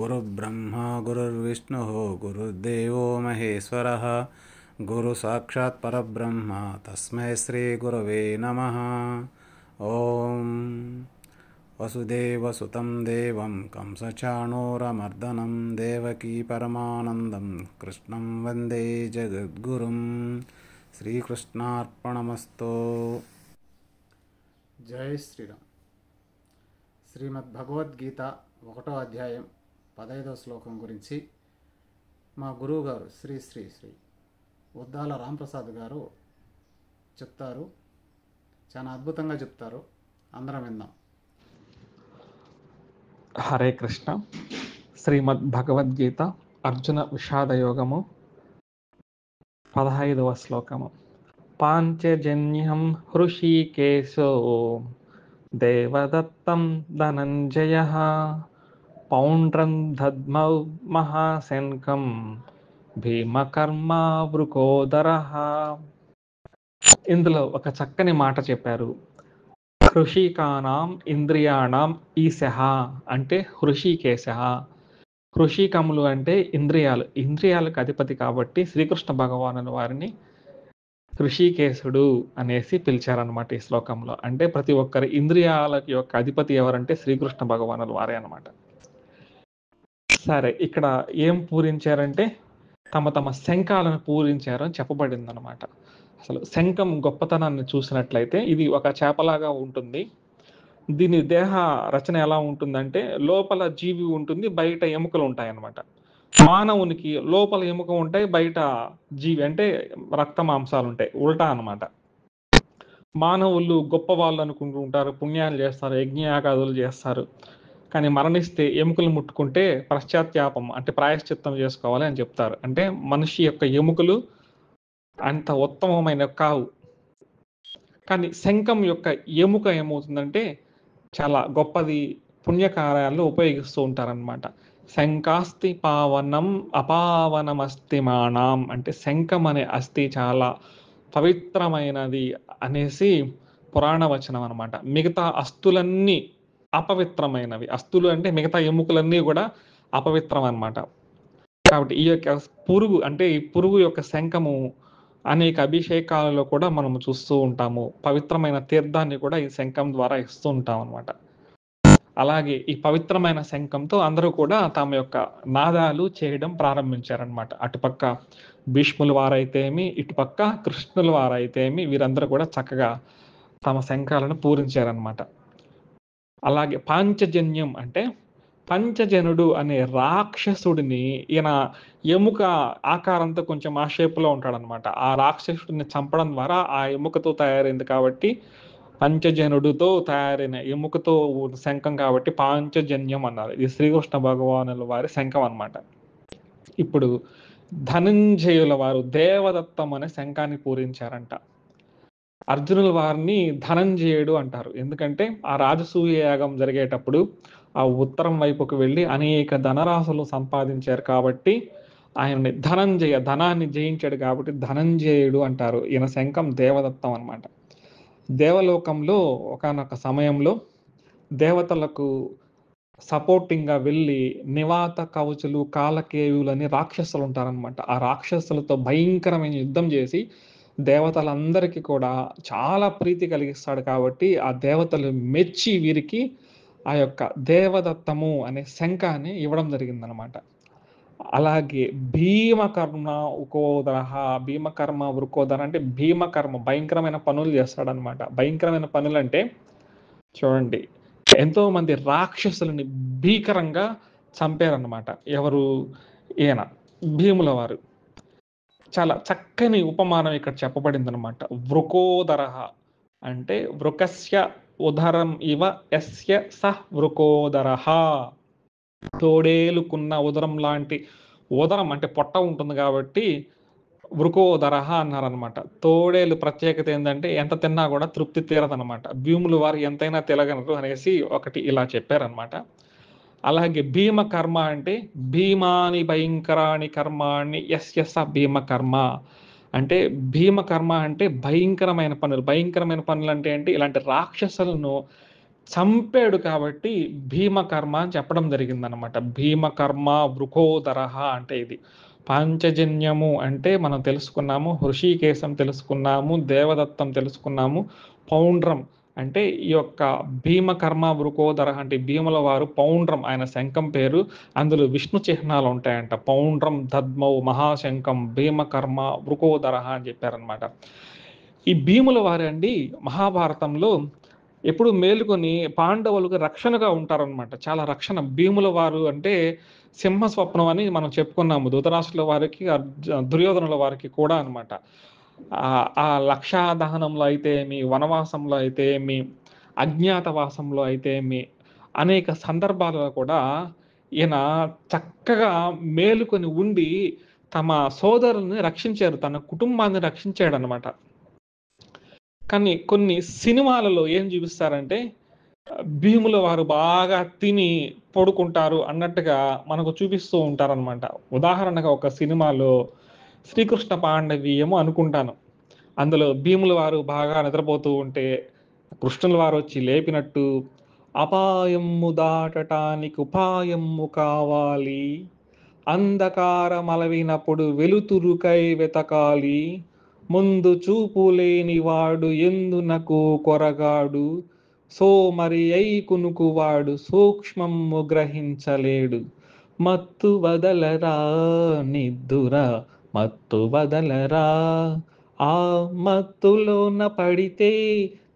गुरुर्ब्रह्मा गुरुर्विष्णुः गुरुर्देवो महेश्वरः गुरुसाक्षात् परब्रह्म तस्मै श्रीगुरवे नमः। ॐ वसुदेवसुतं देवं कंसचाणूरमर्दनं देवकी परमानन्दं कृष्णं वन्दे जगद्गुरुं। శ్రీకృష్ణార్పణమస్తు। జై శ్రీరామ్. శ్రీమద్ భగవద్గీత 1వ అధ్యాయం 15వ శ్లోకం గురించి మా గురువు గారు శ్రీ శ్రీ శ్రీ ఉద్దాల రాంప్రసాద్ గారు చెప్తారు. చాలా అద్భుతంగా చెప్తారు. అందరం విందాం. హరే కృష్ణ. శ్రీమద్ భగవద్గీత అర్జున విషాద యోగము 15వ శ్లోకము. పాంచజన్యం హృషీకేశో దేవదత్తం ధనంజయః పౌండ్రం దద్మౌ మహాశంఖం భీమకర్మా వృకోదరః. ఇందులో ఒక చక్కని మాట చెప్పారు. హృషికానాం ఇంద్రియాణం ఈశః అంటే హృషికేశః. హృషికములు అంటే ఇంద్రియాలు, ఇంద్రియాలకు అధిపతి కాబట్టి శ్రీకృష్ణ భగవానుల వారిని హృషికేశుడు అనేసి పిలిచారనమాట ఈ శ్లోకంలో. అంటే ప్రతి ఒక్కరి ఇంద్రియాల యొక్క అధిపతి ఎవరంటే శ్రీకృష్ణ భగవానుల వారే అనమాట. సరే, ఇక్కడ ఏం పూరించారంటే తమ తమ శంఖాలను పూరించారు అని చెప్పబడింది అనమాట. అసలు శంఖం గొప్పతనాన్ని చూసినట్లయితే ఇది ఒక చేపలాగా ఉంటుంది. దీని దేహ రచన ఎలా ఉంటుందంటే లోపల జీవి ఉంటుంది, బయట ఎముకలు ఉంటాయి అన్నమాట. మానవునికి లోపల ఎముక ఉంటాయి, బయట జీవి అంటే రక్త మాంసాలు ఉంటాయి. ఉల్టా అన్నమాట. మానవులు గొప్ప వాళ్ళు అనుకుంటూ ఉంటారు, పుణ్యాలు చేస్తారు, యజ్ఞయాగాదులు చేస్తారు. కానీ మరణిస్తే ఎముకలు ముట్టుకుంటే పశ్చాత్తాపం అంటే ప్రాయశ్చిత్తం చేసుకోవాలి అని చెప్తారు. అంటే మనిషి యొక్క ఎముకలు అంత ఉత్తమమైన కావు. కానీ శంఖం యొక్క ఎముక ఏమవుతుందంటే చాలా గొప్పది, పుణ్యకార్యాల్లో ఉపయోగిస్తూ ఉంటారనమాట. శంఖాస్తి పావనం అపావనమస్తి మాణం అంటే శంఖం అనే అస్థి చాలా పవిత్రమైనది అనేసి పురాణ వచనం అనమాట. మిగతా అస్తులన్నీ అపవిత్రమైనవి. అస్తులు అంటే మిగతా ఎముకలన్నీ కూడా అపవిత్రం అనమాట. కాబట్టి ఈ యొక్క పురుగు అంటే ఈ పురుగు యొక్క శంఖము అనేక అభిషేకాలలో కూడా మనం చూస్తూ ఉంటాము. పవిత్రమైన తీర్థాన్ని కూడా ఈ శంఖం ద్వారా ఇస్తూ ఉంటాం అనమాట. అలాగే ఈ పవిత్రమైన శంఖంతో అందరూ కూడా తమ యొక్క నాదాలు చేయడం ప్రారంభించారనమాట. అటుపక్క భీష్ముల వారైతేమి, ఇటుపక్క కృష్ణుల వారైతేమి, వీరందరూ కూడా చక్కగా తమ శంఖాలను పూరించారనమాట. అలాగే పాంచజన్యం అంటే పంచజనుడు అనే రాక్షసుడిని, ఈయన ఎముక ఆకారంతో కొంచెం ఆ షేపులో ఉంటాడనమాట. ఆ రాక్షసుడిని చంపడం ద్వారా ఆ ఎముకతో తయారైంది కాబట్టి పంచజనుడితో తయారైన ఎముకతో శంఖం కాబట్టి పాంచజన్యం అన్నారు. ఇది శ్రీకృష్ణ భగవానుల వారి శంఖం అన్నమాట. ఇప్పుడు ధనంజయుల వారు దేవదత్తం అనే శంఖాన్ని పూరించారంట. అర్జునుల వారిని ధనంజయుడు అంటారు. ఎందుకంటే ఆ రాజసూయ యాగం జరిగేటప్పుడు ఆ ఉత్తరం వైపుకు వెళ్ళి అనేక ధనరాశులు సంపాదించారు కాబట్టి ఆయన్ని ధనంజయ, ధనాన్ని జయించాడు కాబట్టి ధనంజయుడు అంటారు. ఈయన శంఖం దేవదత్తం అన్నమాట. దేవలోకంలో ఒకానొక సమయంలో దేవతలకు సపోర్టింగ్గా వెళ్ళి నివాత కవచులు, కాలకేయులని రాక్షసులు ఉంటారనమాట. ఆ రాక్షసులతో భయంకరమైన యుద్ధం చేసి దేవతలందరికీ కూడా చాలా ప్రీతి కలిగిస్తాడు కాబట్టి ఆ దేవతలు మెచ్చి వీరికి ఆ యొక్క దేవదత్తము అనే శంఖాన్ని ఇవ్వడం జరిగిందనమాట. అలాగే భీమకర్మ ఉకోదర, భీమకర్మ వృకోదర అంటే భీమకర్మ భయంకరమైన పనులు చేస్తాడనమాట. భయంకరమైన పనులు అంటే చూడండి, ఎంతో మంది రాక్షసులని భీకరంగా చంపారనమాట. ఎవరు? ఈయన భీముల వారు. చాలా చక్కని ఉపమానం ఇక్కడ చెప్పబడింది అనమాట. వృకోదర అంటే వృకస్య ఉదరం ఇవ యస్య సహ్ వృకోదర. తోడేలుకున్న ఉదరం లాంటి, ఉదరం అంటే పొట్ట ఉంటుంది కాబట్టి వృకోదర అన్నారనమాట. తోడేలు ప్రత్యేకత ఏంటంటే ఎంత తిన్నా కూడా తృప్తి తీరదనమాట. భీములు వారు ఎంతైనా తినగలరు అనేసి ఒకటి ఇలా చెప్పారనమాట. అలాగే భీమకర్మ అంటే భీమాని భయంకరాని కర్మాణి యస్య స భీమకర్మ అంటే భీమకర్మ అంటే భయంకరమైన పనులు. భయంకరమైన పనులు అంటే ఏంటి? ఇలాంటి రాక్షసులను చంపాడు కాబట్టి భీమకర్మ అని చెప్పడం జరిగిందనమాట. భీమకర్మ వృకోదరః అంటే ఇది. పాంచజన్యము అంటే మనం తెలుసుకున్నాము, హృషీకేశం తెలుసుకున్నాము, దేవదత్తం తెలుసుకున్నాము, పౌండ్రం అంటే ఈ యొక్క భీమకర్మ వృకోదరః అంటే భీముల వారు పౌండ్రం ఆయన శంఖం పేరు. అందులో విష్ణు చిహ్నాలు ఉంటాయంట. పౌండ్రం దద్మౌ మహాశంఖం భీమకర్మ వృకోదరః అని చెప్పారనమాట. ఈ భీముల వారు అండి మహాభారతంలో ఎప్పుడు మేలుకొని పాండవులకు రక్షణగా ఉంటారనమాట. చాలా రక్షణ. భీముల వారు అంటే సింహ స్వప్నం అని మనం చెప్పుకున్నాము. ధృతరాష్ట్రుల వారికి, దుర్యోధనుల వారికి కూడా అనమాట. ఆ లక్షా దహనంలో అయితే ఏమి, వనవాసంలో అయితే ఏమి, అజ్ఞాతవాసంలో అయితే ఏమి, అనేక సందర్భాలలో కూడా ఈయన చక్కగా మేలుకొని ఉండి తమ సోదరుల్ని రక్షించారు, తన కుటుంబాన్ని రక్షించాడు అనమాట. కానీ కొన్ని సినిమాలలో ఏం చూపిస్తారంటే భీముల వారు బాగా తిని పడుకుంటారు అన్నట్టుగా మనకు చూపిస్తూ ఉంటారనమాట. ఉదాహరణగా ఒక సినిమాలో శ్రీకృష్ణ పాండవీయము అనుకుంటాను. అందులో భీముల వారు బాగా నిద్రపోతూ ఉంటే కృష్ణుల వారు వచ్చి లేపినట్టు, అపాయము దాటటానికి ఉపాయము కావాలి, అంధకారం అలవినప్పుడు వెలుతురుకై వెతకాలి, ముందు చూపు లేనివాడు ఎందునకు కొరగాడు, సోమరి అయి కునుకువాడు సూక్ష్మము గ్రహించలేడు, మత్తు వదలరా నిద్దుర మత్తు వదలరా, ఆ మత్తులోన పడితే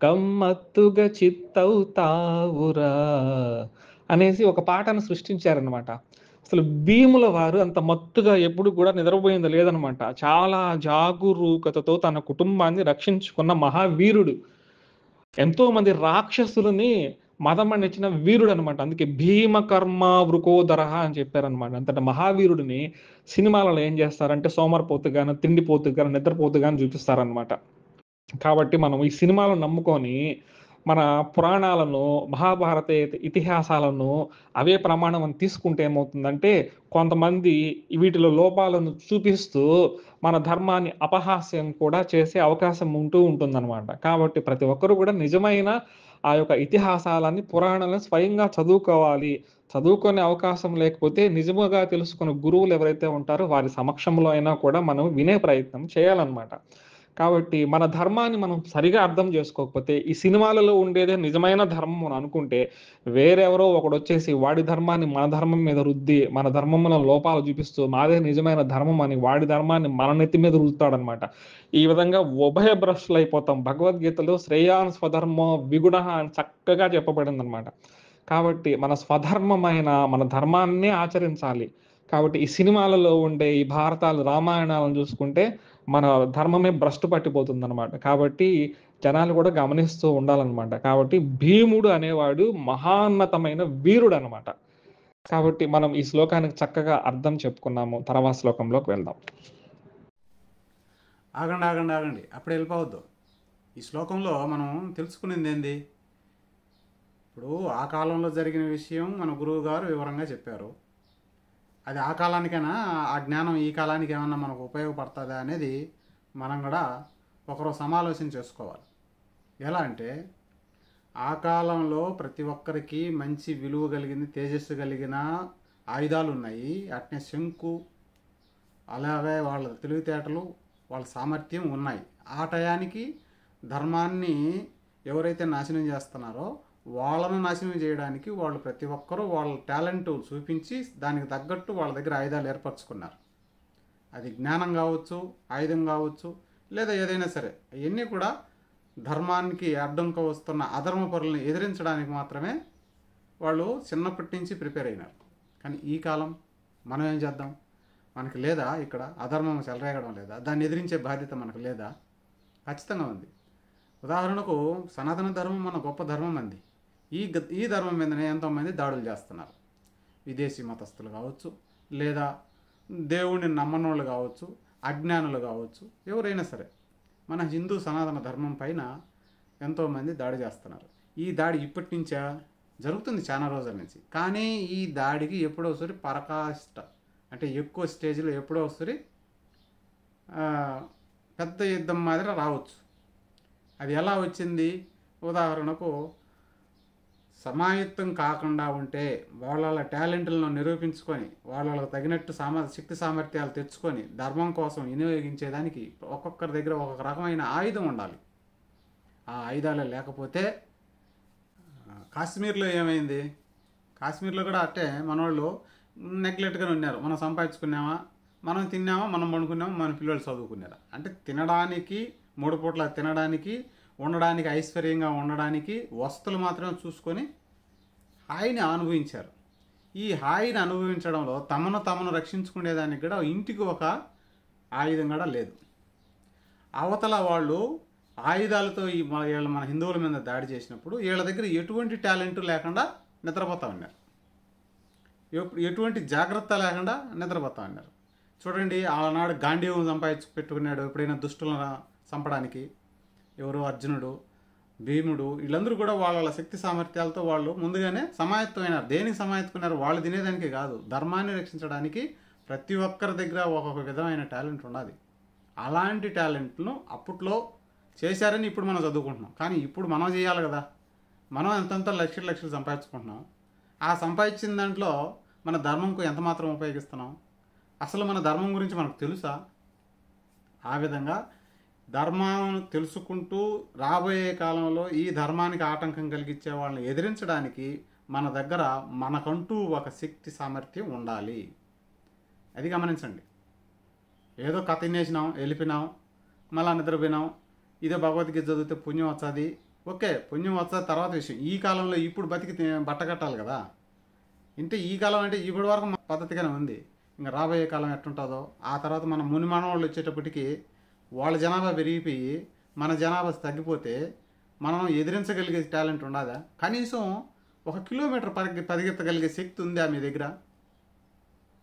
గమ్మత్తుగా చిత్తవుతావురా అనేసి ఒక పాటను సృష్టించారనమాట. అసలు భీముల వారు అంత మత్తుగా ఎప్పుడు కూడా నిద్రపోయింది లేదనమాట. చాలా జాగరూకతతో తన కుటుంబాన్ని రక్షించుకున్న మహావీరుడు. ఎంతో మంది రాక్షసులని మదమణిచిన వీరుడు అనమాట. అందుకే భీమకర్మ వృకోదరః అని చెప్పారనమాట. అంతటి మహావీరుడిని సినిమాలలో ఏం చేస్తారంటే సోమరిపోతుగాను, తిండిపోతుగాను, నిద్రపోతుగాను చూపిస్తారనమాట. కాబట్టి మనం ఈ సినిమాలను నమ్ముకొని మన పురాణాలను, మహాభారత ఇతిహాసాలను అవే ప్రమాణం అని తీసుకుంటే ఏమవుతుందంటే కొంతమంది వీటిలో లోపాలను చూపిస్తూ మన ధర్మాన్ని అపహాస్యం కూడా చేసే అవకాశం ఉంటూ ఉంటుందన్నమాట. కాబట్టి ప్రతి ఒక్కరు కూడా నిజమైన ఆ యొక్క ఇతిహాసాలని, పురాణాలను స్వయంగా చదువుకోవాలి. చదువుకునే అవకాశం లేకపోతే నిజముగా తెలుసుకున్న గురువులు ఎవరైతే ఉంటారో వారి సమక్షంలో అయినా కూడా మనం వినే ప్రయత్నం చేయాలన్నమాట. కాబట్టి మన ధర్మాన్ని మనం సరిగా అర్థం చేసుకోకపోతే ఈ సినిమాలలో ఉండేదే నిజమైన ధర్మం అని అనుకుంటే వేరెవరో ఒకడు వచ్చేసి వాడి ధర్మాన్ని మన ధర్మం మీద రుద్ది మన ధర్మంలో లోపాలు చూపిస్తూ మాదే నిజమైన ధర్మం అని వాడి ధర్మాన్ని మన నెత్తి మీద రుద్దుతాడనమాట. ఈ విధంగా ఉభయ భ్రష్టులు అయిపోతాం. భగవద్గీతలో శ్రేయాన్ స్వధర్మో విగుణ అని చక్కగా చెప్పబడింది అనమాట. కాబట్టి మన స్వధర్మమైన మన ధర్మాన్నే ఆచరించాలి. కాబట్టి ఈ సినిమాలలో ఉండే ఈ భారతాలు, రామాయణాలను చూసుకుంటే మన ధర్మమే భ్రష్టు పట్టిపోతుంది అనమాట. కాబట్టి జనాలు కూడా గమనిస్తూ ఉండాలన్నమాట. కాబట్టి భీముడు అనేవాడు మహాన్నతమైన వీరుడు అనమాట. కాబట్టి మనం ఈ శ్లోకానికి చక్కగా అర్థం చెప్పుకున్నాము. తర్వాత శ్లోకంలోకి వెళ్దాం. ఆగండి అప్పుడు వెళ్ళిపోవద్దు. ఈ శ్లోకంలో మనం తెలుసుకునేది ఏంది? ఇప్పుడు ఆ కాలంలో జరిగిన విషయం మన గురువు గారు వివరంగా చెప్పారు. అది ఆ కాలానికైనా ఆ జ్ఞానం ఈ కాలానికి ఏమన్నా మనకు ఉపయోగపడుతుందా అనేది మనం కూడా ఒకరు సమాలోచన చేసుకోవాలి. ఎలా అంటే ఆ కాలంలో ప్రతి ఒక్కరికి మంచి విలువ కలిగింది, తేజస్సు కలిగిన ఆయుధాలు ఉన్నాయి. అట్నే శంకు, అలాగే వాళ్ళ తెలివితేటలు, వాళ్ళ సామర్థ్యం ఉన్నాయి. ఆ టయానికి ధర్మాన్ని ఎవరైతే నాశనం చేస్తున్నారో వాళ్ళను నాశనం చేయడానికి వాళ్ళు ప్రతి ఒక్కరూ వాళ్ళ టాలెంట్ చూపించి దానికి తగ్గట్టు వాళ్ళ దగ్గర ఆయుధాలు ఏర్పరచుకున్నారు. అది జ్ఞానం కావచ్చు, ఆయుధం కావచ్చు, లేదా ఏదైనా సరే అవన్నీ కూడా ధర్మానికి అడ్డంగా వస్తున్న అధర్మ పరులను ఎదిరించడానికి మాత్రమే వాళ్ళు చిన్నప్పటి నుంచి ప్రిపేర్ అయినారు. కానీ ఈ కాలం మనం ఏం చేద్దాం? మనకు లేదా ఇక్కడ అధర్మం చెలరేగడం లేదా? దాన్ని ఎదిరించే బాధ్యత మనకు లేదా? ఖచ్చితంగా ఉంది. ఉదాహరణకు సనాతన ధర్మం మన గొప్ప ధర్మం అంది. ఈ ధర్మం మీదనే ఎంతోమంది దాడులు చేస్తున్నారు. విదేశీ మతస్థులు కావచ్చు, లేదా దేవుడిని నమ్మనోళ్ళు కావచ్చు, అజ్ఞానులు కావచ్చు, ఎవరైనా సరే మన హిందూ సనాతన ధర్మం పైన ఎంతోమంది దాడి చేస్తున్నారు. ఈ దాడి ఇప్పటి నుంచా జరుగుతుంది, చాలా రోజుల నుంచి. కానీ ఈ దాడికి ఎప్పుడో ఒకసారి పరాకాష్ట అంటే ఎక్కువ స్టేజ్లో ఎప్పుడో ఒకసారి పెద్ద యుద్ధం మాదిరి రావచ్చు. అది ఎలా వచ్చింది? ఉదాహరణకు సమాయత్తం కాకుండా ఉంటే వాళ్ళ టాలెంట్లను నిరూపించుకొని వాళ్ళకు తగినట్టు శక్తి సామర్థ్యాలు తెచ్చుకొని ధర్మం కోసం వినియోగించేదానికి ఒక్కొక్కరి దగ్గర ఒక్కొక్క రకమైన ఆయుధం ఉండాలి. ఆ ఆయుధాలు లేకపోతే కాశ్మీర్లో ఏమైంది? కాశ్మీర్లో కూడా అట్టే మనోళ్ళు నెగ్లెక్ట్గానే ఉన్నారు. మనం సంపాదించుకున్నామా, మనం తిన్నామా, మనం పండుకున్నామా, మన పిల్లలు చదువుకున్నారా అంటే తినడానికి 3 పూట్ల తినడానికి, ఉండడానికి, ఐశ్వర్యంగా ఉండడానికి వస్తువులు మాత్రమే చూసుకొని హాయిని అనుభవించారు. ఈ హాయిని అనుభవించడంలో తమను రక్షించుకునేదానికి కూడా ఇంటికి ఒక ఆయుధం కూడా లేదు. అవతల వాళ్ళు ఆయుధాలతో వీళ్ళు మన హిందువుల మీద దాడి చేసినప్పుడు వీళ్ళ దగ్గర ఎటువంటి టాలెంట్ లేకుండా నిద్రపోతా ఉన్నారు, ఎటువంటి జాగ్రత్త లేకుండా నిద్రపోతా ఉన్నారు. చూడండి, ఆనాడు గాంధీవం సంపాదించి పెట్టుకున్నాడు ఎప్పుడైనా దుష్టులను చంపడానికి. ఎవరు? అర్జునుడు, భీముడు, వీళ్ళందరూ కూడా వాళ్ళ శక్తి సామర్థ్యాలతో వాళ్ళు ముందుగానే సమాయత్తమైనారు. దేనికి సమాయత్తుకున్నారు? వాళ్ళు తినేదానికి కాదు, ధర్మాన్ని రక్షించడానికి ప్రతి ఒక్కరి దగ్గర ఒక్కొక్క విధమైన టాలెంట్ ఉన్నది. అలాంటి టాలెంట్ను అప్పట్లో చేశారని ఇప్పుడు మనం చదువుకుంటున్నాం. కానీ ఇప్పుడు మనం చేయాలి కదా. మనం ఎంతంత లక్షలు సంపాదించుకుంటున్నాం. ఆ సంపాదించిన దాంట్లో మన ధర్మంకు ఎంత మాత్రం ఉపయోగిస్తున్నాం? అసలు మన ధర్మం గురించి మనకు తెలుసా? ఆ విధంగా ధర్మాన్ని తెలుసుకుంటూ రాబోయే కాలంలో ఈ ధర్మానికి ఆటంకం కలిగించే వాళ్ళని ఎదిరించడానికి మన దగ్గర మనకంటూ ఒక శక్తి సామర్థ్యం ఉండాలి. అది గమనించండి. ఏదో కథ వినేసినాం, వెళ్ళిపోయినాం, మళ్ళా నిద్రపోయినాం, ఇదే భగవద్గీత చదివితే పుణ్యం వచ్చేది. ఓకే, పుణ్యం వచ్చేది తర్వాత విషయం. ఈ కాలంలో ఇప్పుడు బతికి బట్ట కట్టాలి కదా. అంటే ఈ కాలం అంటే ఇప్పటి వరకు పద్ధతిగానే ఉంది. ఇంకా రాబోయే కాలం ఎట్టుంటుందో, ఆ తర్వాత మన ముని మనవాళ్ళు వచ్చేటప్పటికి వాళ్ళ జనాభా పెరిగిపోయి మన జనాభా తగ్గిపోతే మనం ఎదిరించగలిగే టాలెంట్ ఉండదా? కనీసం 1 కిలోమీటర్ పరిగెత్తగలిగే శక్తి ఉందా మీ దగ్గర?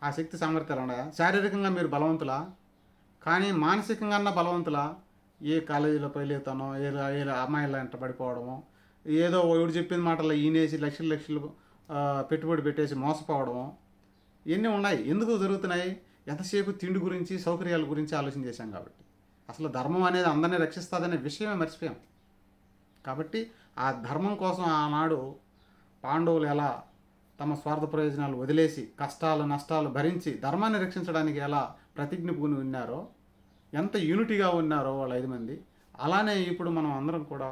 ఆ శక్తి సామర్థ్యాలు ఉండదా? శారీరకంగా మీరు బలవంతులా? కానీ మానసికంగా బలవంతులా? ఏ కాలేజీలో పైలేతానో, ఏ అమ్మాయిల వెంట పడిపోవడమో, ఏదో ఎవడు చెప్పిన మాటల్లో ఈనేసి లక్షలు పెట్టుబడి పెట్టేసి మోసపోవడమో, ఇవన్నీ ఉన్నాయి. ఎందుకు జరుగుతున్నాయి? ఎంతసేపు తిండి గురించి, సౌకర్యాల గురించి ఆలోచన చేశాం కాబట్టి. అసలు ధర్మం అనేది అందరినీ రక్షిస్తుందనే విషయమే మర్చిపోయాం. కాబట్టి ఆ ధర్మం కోసం ఆనాడు పాండవులు ఎలా తమ స్వార్థ ప్రయోజనాలు వదిలేసి కష్టాలు నష్టాలు భరించి ధర్మాన్ని రక్షించడానికి ఎలా ప్రతిజ్ఞ పూని ఉన్నారో, ఎంత యూనిటీగా ఉన్నారో వాళ్ళు 5 మంది, అలానే ఇప్పుడు మనం అందరం కూడా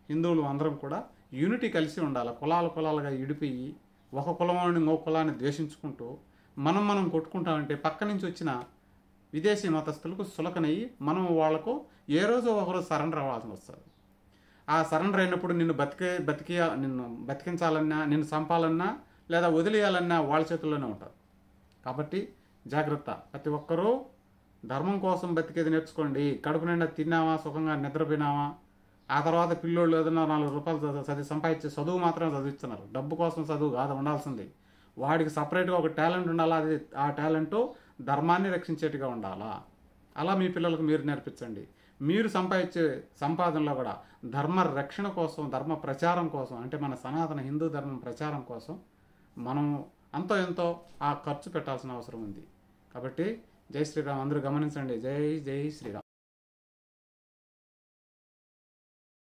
హిందువులు అందరం కూడా యూనిటీ కలిసి ఉండాలి. కులాలుగా విడిపోయి ఒక కులంలోని ఇంకో కులాన్ని ద్వేషించుకుంటూ మనం కొట్టుకుంటామంటే పక్క నుంచి వచ్చిన విదేశీ మతస్థులకు సులకనయ్యి మనం వాళ్లకు ఏ రోజు ఒకరోజు సరెండర్ అవ్వాల్సి వస్తుంది. ఆ సరెండర్ అయినప్పుడు నిన్ను బతికించాలన్నా, నిన్ను చంపాలన్నా లేదా వదిలేయాలన్నా వాళ్ళ చేతుల్లోనే ఉంటుంది. కాబట్టి జాగ్రత్త. ప్రతి ఒక్కరూ ధర్మం కోసం బతికేది నేర్చుకోండి. కడుపు నిండా తిన్నామా, సుఖంగా నిద్రపోయినామా, ఆ తర్వాత పిల్లోళ్ళు ఏదైనా 4 రూపాయలు సంపాదించే చదువు మాత్రమే చదివిస్తున్నారు. డబ్బు కోసం చదువు కాదు ఉండాల్సింది. వాడికి సపరేట్గా ఒక టాలెంట్ ఉండాలా. అది ఆ టాలెంట్ ధర్మాన్ని రక్షించేట్టుగా ఉండాలా. అలా మీ పిల్లలకు మీరు నేర్పించండి. మీరు సంపాదించే సంపాదనలో కూడా ధర్మ రక్షణ కోసం, ధర్మ ప్రచారం కోసం, అంటే మన సనాతన హిందూ ధర్మం ప్రచారం కోసం మనం అంతో ఎంతో ఆ ఖర్చు పెట్టాల్సిన అవసరం ఉంది. కాబట్టి జై శ్రీరామ్. అందరూ గమనించండి. జై శ్రీరామ్.